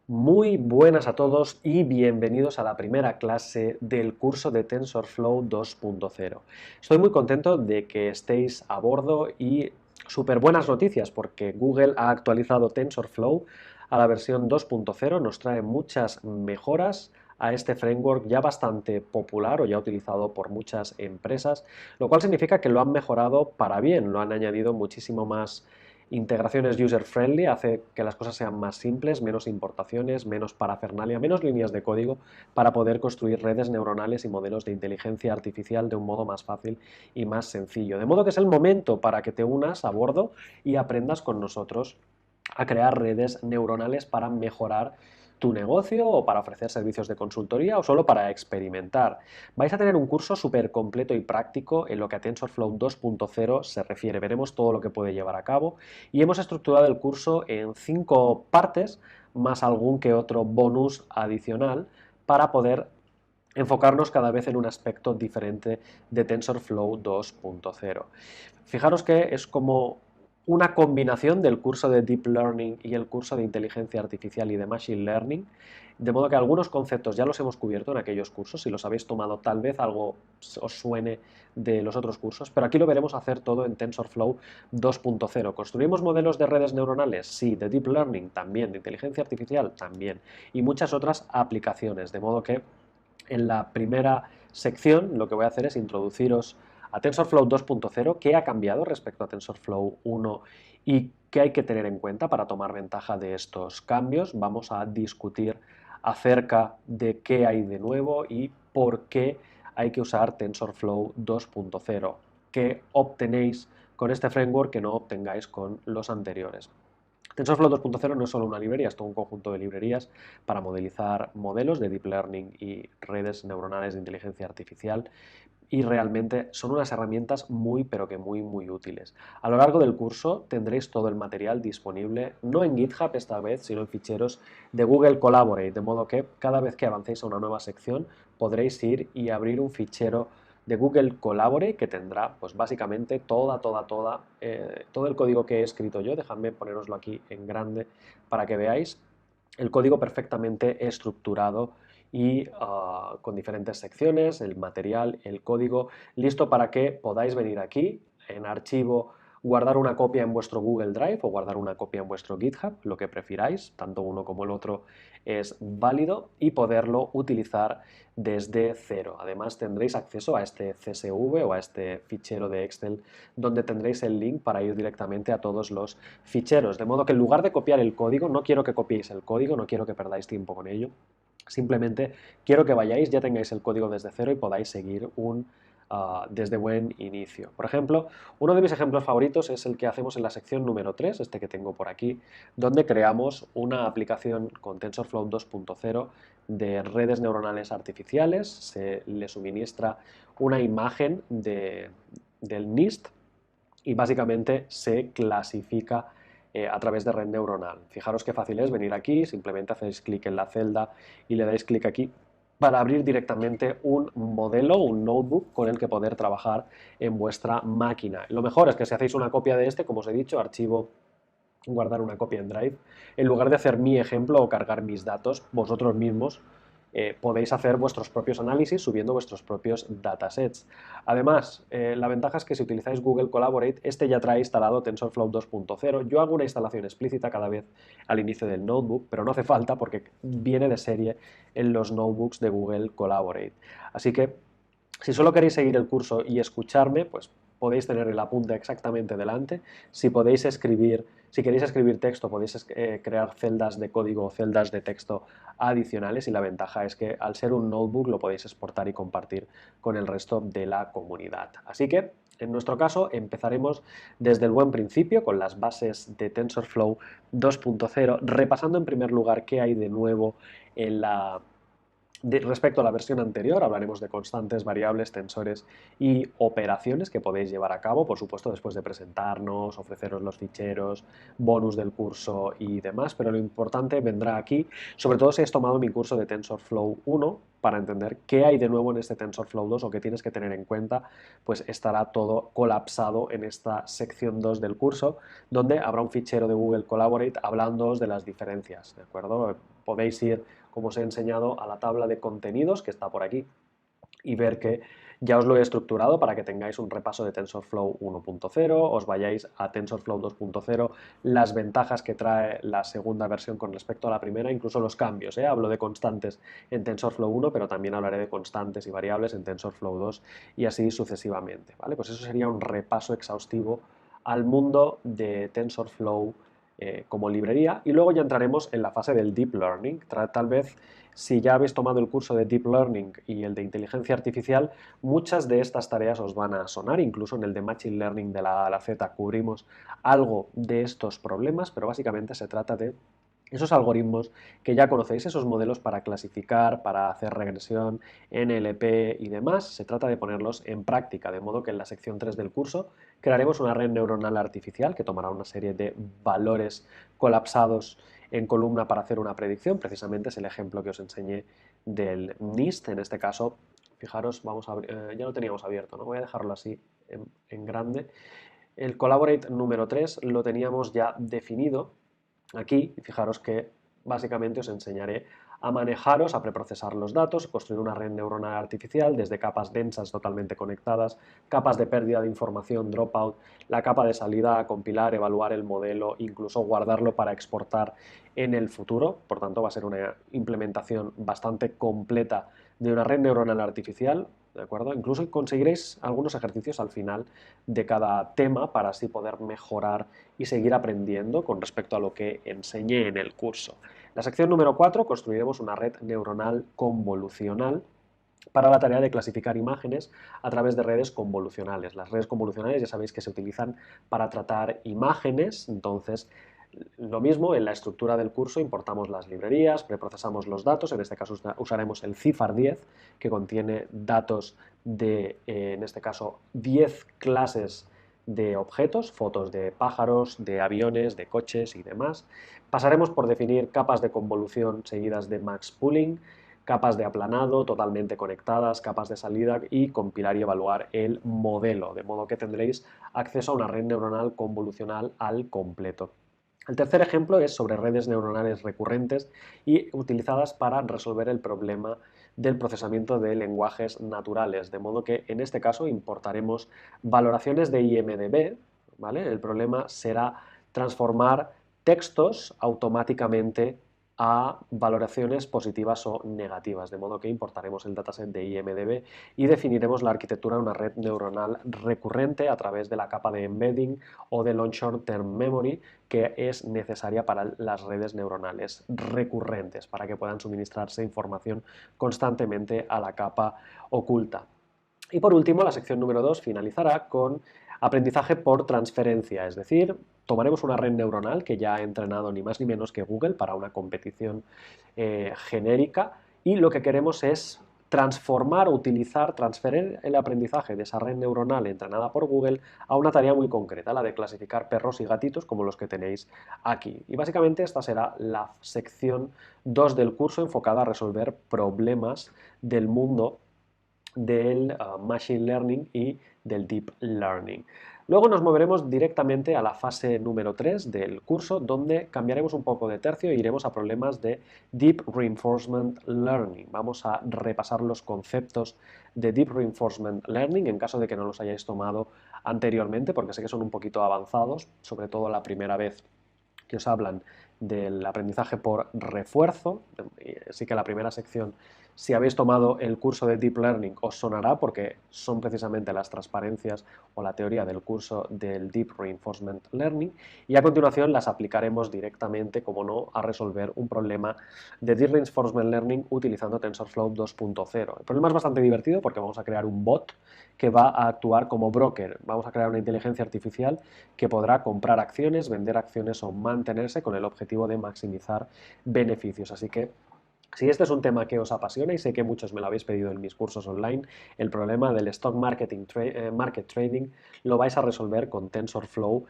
Muy buenas a todos y bienvenidos a la primera clase del curso de TensorFlow 2.0. Estoy muy contento de que estéis a bordo y súper buenas noticias porque Google ha actualizado TensorFlow a la versión 2.0, nos trae muchas mejoras a este framework ya bastante popular o ya utilizado por muchas empresas, lo cual significa que lo han mejorado para bien, lo han añadido muchísimo más integraciones user-friendly, hace que las cosas sean más simples, menos importaciones, menos parafernalia, menos líneas de código para poder construir redes neuronales y modelos de inteligencia artificial de un modo más fácil y más sencillo. De modo que es el momento para que te unas a bordo y aprendas con nosotros a crear redes neuronales para mejorar tu negocio o para ofrecer servicios de consultoría o solo para experimentar. Vais a tener un curso súper completo y práctico en lo que a TensorFlow 2.0 se refiere. Veremos todo lo que puede llevar a cabo y hemos estructurado el curso en 5 partes más algún que otro bonus adicional para poder enfocarnos cada vez en un aspecto diferente de TensorFlow 2.0. Fijaros que es como una combinación del curso de Deep Learning y el curso de Inteligencia Artificial y de Machine Learning, de modo que algunos conceptos ya los hemos cubierto en aquellos cursos, si los habéis tomado tal vez algo os suene de los otros cursos, pero aquí lo veremos hacer todo en TensorFlow 2.0. ¿Construimos modelos de redes neuronales? Sí. ¿De Deep Learning? También. ¿De Inteligencia Artificial? También. Y muchas otras aplicaciones, de modo que en la primera sección lo que voy a hacer es introduciros a TensorFlow 2.0, qué ha cambiado respecto a TensorFlow 1 y qué hay que tener en cuenta para tomar ventaja de estos cambios. Vamos a discutir acerca de qué hay de nuevo y por qué hay que usar TensorFlow 2.0, qué obtenéis con este framework que no obtengáis con los anteriores. TensorFlow 2.0 no es solo una librería, es todo un conjunto de librerías para modelizar modelos de Deep Learning y redes neuronales de inteligencia artificial y realmente son unas herramientas muy pero que muy útiles. A lo largo del curso tendréis todo el material disponible, no en GitHub esta vez, sino en ficheros de Google Collaborate, de modo que cada vez que avancéis a una nueva sección podréis ir y abrir un fichero de Google Collaborate que tendrá pues básicamente todo el código que he escrito yo. Dejadme poneroslo aquí en grande para que veáis el código perfectamente estructurado y con diferentes secciones, el material, el código, listo para que podáis venir aquí en archivo, guardar una copia en vuestro Google Drive o guardar una copia en vuestro GitHub, lo que prefiráis, tanto uno como el otro es válido y poderlo utilizar desde cero. Además tendréis acceso a este CSV o a este fichero de Excel donde tendréis el link para ir directamente a todos los ficheros, de modo que en lugar de copiar el código, no quiero que copiéis el código, no quiero que perdáis tiempo con ello, simplemente quiero que vayáis, ya tengáis el código desde cero y podáis seguir desde buen inicio. Por ejemplo, uno de mis ejemplos favoritos es el que hacemos en la sección número 3, este que tengo por aquí, donde creamos una aplicación con TensorFlow 2.0 de redes neuronales artificiales. Se le suministra una imagen del NIST y básicamente se clasifica a través de red neuronal. Fijaros qué fácil es venir aquí, simplemente hacéis clic en la celda y le dais clic aquí para abrir directamente un modelo, un notebook con el que poder trabajar en vuestra máquina. Lo mejor es que si hacéis una copia de este, como os he dicho, archivo, guardar una copia en Drive, en lugar de hacer mi ejemplo o cargar mis datos, vosotros mismos podéis hacer vuestros propios análisis subiendo vuestros propios datasets. Además, la ventaja es que si utilizáis Google Collaborate, este ya trae instalado TensorFlow 2.0. Yo hago una instalación explícita cada vez al inicio del notebook, pero no hace falta porque viene de serie en los notebooks de Google Collaborate. Así que si solo queréis seguir el curso y escucharme, pues podéis tener el apunte exactamente delante. Si queréis escribir texto, podéis crear celdas de código o celdas de texto adicionales y la ventaja es que al ser un notebook lo podéis exportar y compartir con el resto de la comunidad. Así que en nuestro caso empezaremos desde el buen principio con las bases de TensorFlow 2.0, repasando en primer lugar qué hay de nuevo en respecto a la versión anterior. Hablaremos de constantes, variables, tensores y operaciones que podéis llevar a cabo, por supuesto, después de presentarnos, ofreceros los ficheros, bonus del curso y demás, pero lo importante vendrá aquí, sobre todo si has tomado mi curso de TensorFlow 1, para entender qué hay de nuevo en este TensorFlow 2 o qué tienes que tener en cuenta, pues estará todo colapsado en esta sección 2 del curso, donde habrá un fichero de Google Collaborate hablándoos de las diferencias, ¿de acuerdo? podéis ir, como os he enseñado, a la tabla de contenidos que está por aquí y ver que ya os lo he estructurado para que tengáis un repaso de TensorFlow 1.0, os vayáis a TensorFlow 2.0, las ventajas que trae la segunda versión con respecto a la primera, incluso los cambios. Hablo de constantes en TensorFlow 1, pero también hablaré de constantes y variables en TensorFlow 2 y así sucesivamente. ¿Vale? Pues eso sería un repaso exhaustivo al mundo de TensorFlow como librería, y luego ya entraremos en la fase del Deep Learning. Tal vez, si ya habéis tomado el curso de Deep Learning y el de inteligencia artificial, muchas de estas tareas os van a sonar. Incluso en el de Machine Learning de la A a la Z cubrimos algo de estos problemas, pero básicamente se trata de esos algoritmos que ya conocéis, esos modelos para clasificar, para hacer regresión, NLP y demás. Se trata de ponerlos en práctica, de modo que en la sección 3 del curso crearemos una red neuronal artificial que tomará una serie de valores colapsados en columna para hacer una predicción. Precisamente es el ejemplo que os enseñé del NIST. En este caso, fijaros, ya lo teníamos abierto, ¿no? Voy a dejarlo así en grande. El Collaborate número 3 lo teníamos ya definido aquí, y fijaros que básicamente os enseñaré a manejaros, a preprocesar los datos, construir una red neuronal artificial desde capas densas totalmente conectadas, capas de pérdida de información, dropout, la capa de salida a compilar, evaluar el modelo, incluso guardarlo para exportar en el futuro. Por tanto, va a ser una implementación bastante completa de una red neuronal artificial, ¿de acuerdo? Incluso conseguiréis algunos ejercicios al final de cada tema para así poder mejorar y seguir aprendiendo con respecto a lo que enseñé en el curso. En la sección número 4 construiremos una red neuronal convolucional para la tarea de clasificar imágenes a través de redes convolucionales. Las redes convolucionales ya sabéis que se utilizan para tratar imágenes, entonces lo mismo, en la estructura del curso importamos las librerías, preprocesamos los datos, en este caso usaremos el CIFAR 10, que contiene datos de, en este caso, 10 clases de objetos, fotos de pájaros, de aviones, de coches y demás. Pasaremos por definir capas de convolución seguidas de max pooling, capas de aplanado totalmente conectadas, capas de salida y compilar y evaluar el modelo, de modo que tendréis acceso a una red neuronal convolucional al completo. El tercer ejemplo es sobre redes neuronales recurrentes y utilizadas para resolver el problema del procesamiento de lenguajes naturales, de modo que en este caso importaremos valoraciones de IMDb, ¿vale? El problema será transformar textos automáticamente a valoraciones positivas o negativas, de modo que importaremos el dataset de IMDb y definiremos la arquitectura de una red neuronal recurrente a través de la capa de embedding o de long short term memory que es necesaria para las redes neuronales recurrentes, para que puedan suministrarse información constantemente a la capa oculta. Y por último, la sección número 2 finalizará con aprendizaje por transferencia, es decir, tomaremos una red neuronal que ya ha entrenado ni más ni menos que Google para una competición genérica y lo que queremos es transformar, utilizar, transferir el aprendizaje de esa red neuronal entrenada por Google a una tarea muy concreta, la de clasificar perros y gatitos como los que tenéis aquí. Y básicamente esta será la sección 2 del curso enfocada a resolver problemas del mundo del Machine Learning y del Deep Learning. Luego nos moveremos directamente a la fase número 3 del curso, donde cambiaremos un poco de tercio e iremos a problemas de Deep Reinforcement Learning. Vamos a repasar los conceptos de Deep Reinforcement Learning en caso de que no los hayáis tomado anteriormente, porque sé que son un poquito avanzados, sobre todo la primera vez que os hablan del aprendizaje por refuerzo. Así que la primera sección, si habéis tomado el curso de Deep Learning, os sonará porque son precisamente las transparencias o la teoría del curso del Deep Reinforcement Learning, y a continuación las aplicaremos directamente, como no, a resolver un problema de Deep Reinforcement Learning utilizando TensorFlow 2.0. El problema es bastante divertido porque vamos a crear un bot que va a actuar como broker. Vamos a crear una inteligencia artificial que podrá comprar acciones, vender acciones o mantenerse con el objetivo de maximizar beneficios. Así que si este es un tema que os apasiona, y sé que muchos me lo habéis pedido en mis cursos online, el problema del stock market trading lo vais a resolver con TensorFlow,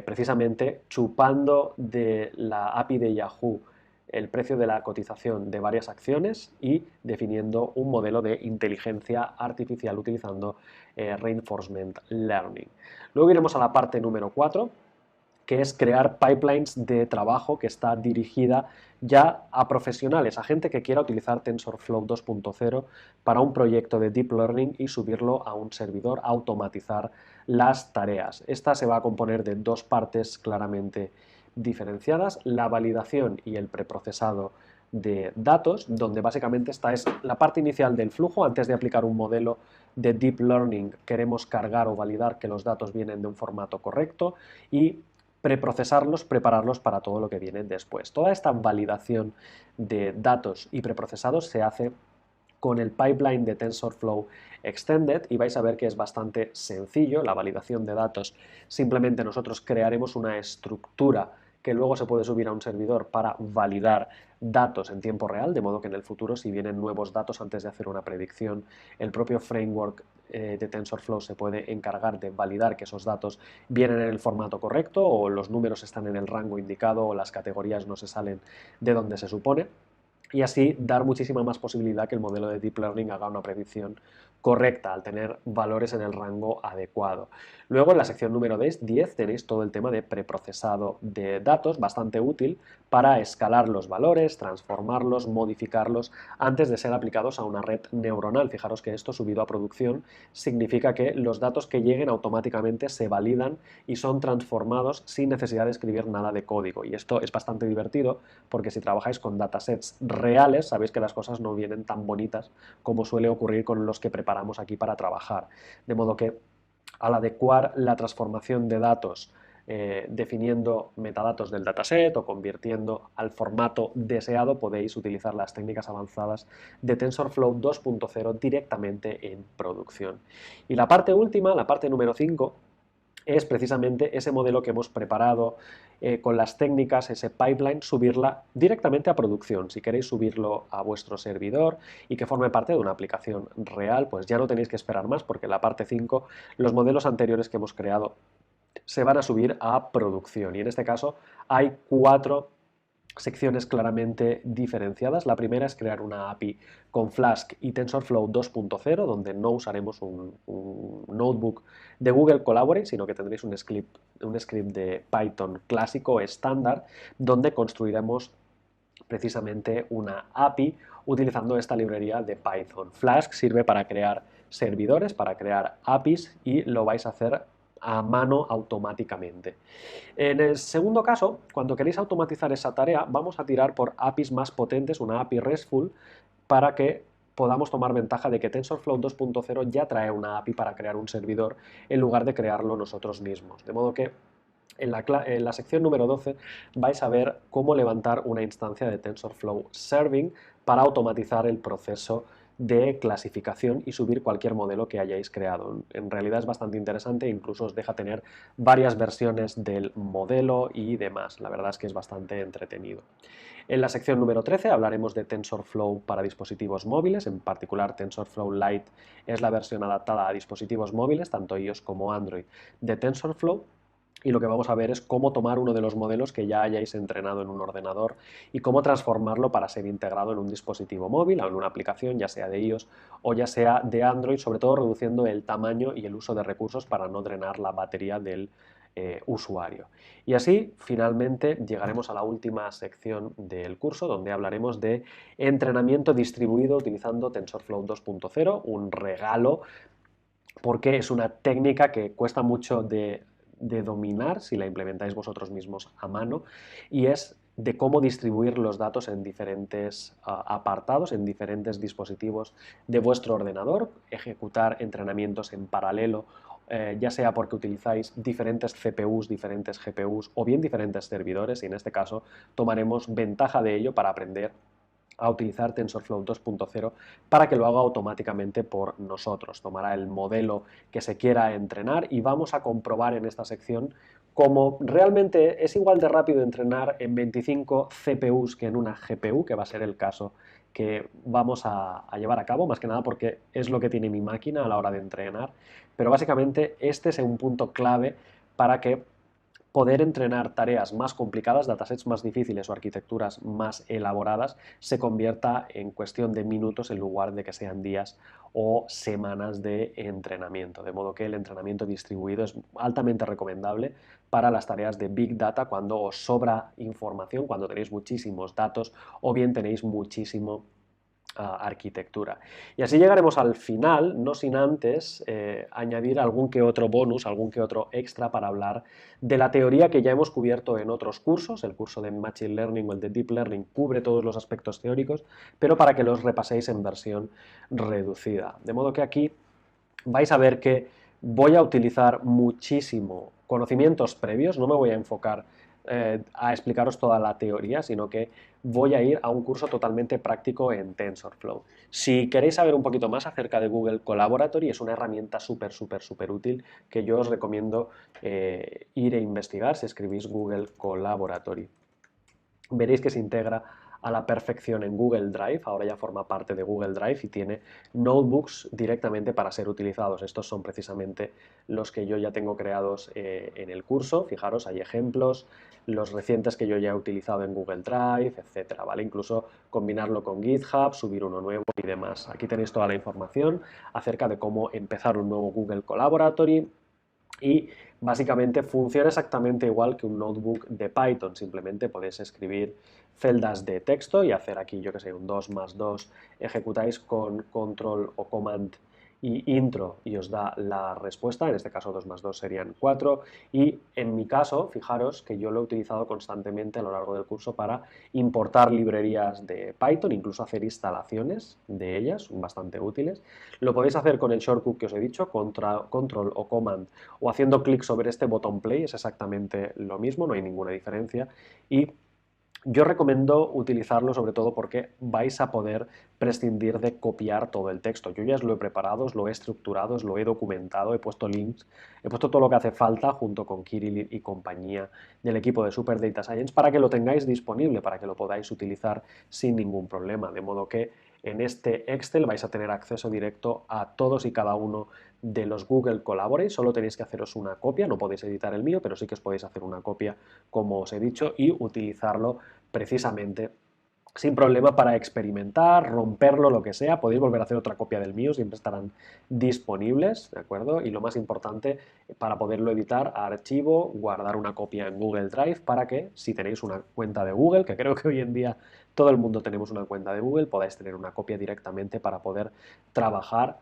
precisamente chupando de la API de Yahoo el precio de la cotización de varias acciones y definiendo un modelo de inteligencia artificial utilizando Reinforcement Learning. Luego iremos a la parte número 4, que es crear pipelines de trabajo que está dirigida ya a profesionales, a gente que quiera utilizar TensorFlow 2.0 para un proyecto de Deep Learning y subirlo a un servidor, automatizar las tareas. Esta se va a componer de dos partes claramente diferenciadas, la validación y el preprocesado de datos, donde básicamente esta es la parte inicial del flujo. Antes de aplicar un modelo de Deep Learning queremos cargar o validar que los datos vienen de un formato correcto y preprocesarlos, prepararlos para todo lo que viene después. Toda esta validación de datos y preprocesados se hace con el pipeline de TensorFlow Extended y vais a ver que es bastante sencillo la validación de datos. Simplemente nosotros crearemos una estructura que luego se puede subir a un servidor para validar datos en tiempo real, de modo que en el futuro, si vienen nuevos datos antes de hacer una predicción, el propio framework de TensorFlow se puede encargar de validar que esos datos vienen en el formato correcto o los números están en el rango indicado o las categorías no se salen de donde se supone, y así dar muchísima más posibilidad que el modelo de Deep Learning haga una predicción correcta al tener valores en el rango adecuado. Luego en la sección número 10 tenéis todo el tema de preprocesado de datos, bastante útil para escalar los valores, transformarlos, modificarlos antes de ser aplicados a una red neuronal. Fijaros que esto subido a producción significa que los datos que lleguen automáticamente se validan y son transformados sin necesidad de escribir nada de código. Y esto es bastante divertido porque si trabajáis con datasets reales, sabéis que las cosas no vienen tan bonitas como suele ocurrir con los que preparamos aquí para trabajar. De modo que al adecuar la transformación de datos definiendo metadatos del dataset o convirtiendo al formato deseado, podéis utilizar las técnicas avanzadas de TensorFlow 2.0 directamente en producción. Y la parte última, la parte número 5, es precisamente ese modelo que hemos preparado con las técnicas, ese pipeline, subirla directamente a producción. Si queréis subirlo a vuestro servidor y que forme parte de una aplicación real, pues ya no tenéis que esperar más porque en la parte 5 los modelos anteriores que hemos creado se van a subir a producción. Y en este caso hay 4 secciones claramente diferenciadas. La primera es crear una API con Flask y TensorFlow 2.0, donde no usaremos un notebook de Google Collaborate, sino que tendréis un script de Python clásico estándar, donde construiremos precisamente una API utilizando esta librería de Python. Flask sirve para crear servidores, para crear APIs y lo vais a hacer a mano automáticamente. En el segundo caso, cuando queréis automatizar esa tarea, vamos a tirar por APIs más potentes, una API RESTful, para que podamos tomar ventaja de que TensorFlow 2.0 ya trae una API para crear un servidor en lugar de crearlo nosotros mismos. De modo que en la sección número 12 vais a ver cómo levantar una instancia de TensorFlow Serving para automatizar el proceso de clasificación y subir cualquier modelo que hayáis creado. En realidad es bastante interesante, incluso os deja tener varias versiones del modelo y demás. La verdad es que es bastante entretenido. En la sección número 13 hablaremos de TensorFlow para dispositivos móviles, en particular TensorFlow Lite es la versión adaptada a dispositivos móviles, tanto iOS como Android, de TensorFlow. Y lo que vamos a ver es cómo tomar uno de los modelos que ya hayáis entrenado en un ordenador y cómo transformarlo para ser integrado en un dispositivo móvil o en una aplicación, ya sea de iOS o ya sea de Android, sobre todo reduciendo el tamaño y el uso de recursos para no drenar la batería del usuario. Y así, finalmente, llegaremos a la última sección del curso, donde hablaremos de entrenamiento distribuido utilizando TensorFlow 2.0, un regalo, porque es una técnica que cuesta mucho de dominar si la implementáis vosotros mismos a mano, y es de cómo distribuir los datos en diferentes apartados, en diferentes dispositivos de vuestro ordenador, ejecutar entrenamientos en paralelo, ya sea porque utilizáis diferentes CPUs, diferentes GPUs o bien diferentes servidores, y en este caso tomaremos ventaja de ello para aprender a utilizar TensorFlow 2.0 para que lo haga automáticamente por nosotros. Tomará el modelo que se quiera entrenar y vamos a comprobar en esta sección cómo realmente es igual de rápido entrenar en 25 CPUs que en una GPU, que va a ser el caso que vamos a llevar a cabo, más que nada porque es lo que tiene mi máquina a la hora de entrenar. Pero básicamente este es un punto clave para que poder entrenar tareas más complicadas, datasets más difíciles o arquitecturas más elaboradas se convierta en cuestión de minutos en lugar de que sean días o semanas de entrenamiento. De modo que el entrenamiento distribuido es altamente recomendable para las tareas de Big Data cuando os sobra información, cuando tenéis muchísimos datos o bien tenéis muchísimo arquitectura. Y así llegaremos al final, no sin antes añadir algún que otro bonus, algún que otro extra para hablar de la teoría que ya hemos cubierto en otros cursos. El curso de Machine Learning o el de Deep Learning cubre todos los aspectos teóricos, pero para que los repaséis en versión reducida. De modo que aquí vais a ver que voy a utilizar muchísimo conocimientos previos, no me voy a enfocar a explicaros toda la teoría, sino que voy a ir a un curso totalmente práctico en TensorFlow. Si queréis saber un poquito más acerca de Google Colaboratory, es una herramienta súper útil que yo os recomiendo ir a investigar si escribís Google Colaboratory. Veréis que se integra a la perfección en Google Drive, ahora ya forma parte de Google Drive y tiene notebooks directamente para ser utilizados. Estos son precisamente los que yo ya tengo creados en el curso. Fijaros, hay ejemplos, los recientes que yo ya he utilizado en Google Drive, etcétera, ¿vale? Incluso combinarlo con GitHub, subir uno nuevo y demás. Aquí tenéis toda la información acerca de cómo empezar un nuevo Google Colaboratory. Y básicamente funciona exactamente igual que un notebook de Python, simplemente podéis escribir celdas de texto y hacer aquí, yo que sé, un 2 más 2, ejecutáis con control o command y intro y os da la respuesta, en este caso 2 más 2 serían 4 y en mi caso, fijaros que yo lo he utilizado constantemente a lo largo del curso para importar librerías de Python, incluso hacer instalaciones de ellas, son bastante útiles. Lo podéis hacer con el shortcut que os he dicho, control o command o haciendo clic sobre este botón play, es exactamente lo mismo, no hay ninguna diferencia y yo recomiendo utilizarlo sobre todo porque vais a poder prescindir de copiar todo el texto. Yo ya os lo he preparado, os lo he estructurado, os lo he documentado, he puesto links, he puesto todo lo que hace falta junto con Kirill y compañía del equipo de Super Data Science para que lo tengáis disponible, para que lo podáis utilizar sin ningún problema. De modo que en este Excel vais a tener acceso directo a todos y cada uno de los Google Collaborate, solo tenéis que haceros una copia, no podéis editar el mío, pero sí que os podéis hacer una copia, como os he dicho, y utilizarlo precisamente sin problema para experimentar, romperlo, lo que sea. Podéis volver a hacer otra copia del mío, siempre estarán disponibles, ¿de acuerdo? Y lo más importante, para poderlo editar, archivo, guardar una copia en Google Drive para que, si tenéis una cuenta de Google, que creo que hoy en día todo el mundo tenemos una cuenta de Google, podáis tener una copia directamente para poder trabajar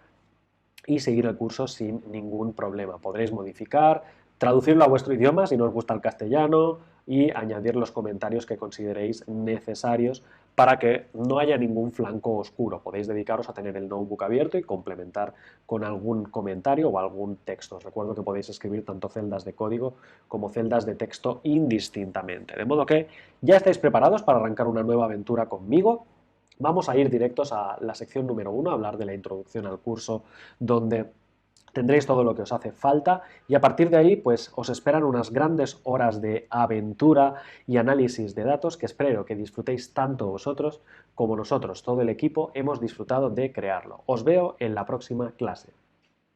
y seguir el curso sin ningún problema. Podréis modificar, traducirlo a vuestro idioma si no os gusta el castellano y añadir los comentarios que consideréis necesarios para que no haya ningún flanco oscuro. Podéis dedicaros a tener el notebook abierto y complementar con algún comentario o algún texto. Os recuerdo que podéis escribir tanto celdas de código como celdas de texto indistintamente. De modo que ya estáis preparados para arrancar una nueva aventura conmigo. Vamos a ir directos a la sección número 1, a hablar de la introducción al curso, donde tendréis todo lo que os hace falta y a partir de ahí pues os esperan unas grandes horas de aventura y análisis de datos que espero que disfrutéis tanto vosotros como nosotros, todo el equipo, hemos disfrutado de crearlo. Os veo en la próxima clase.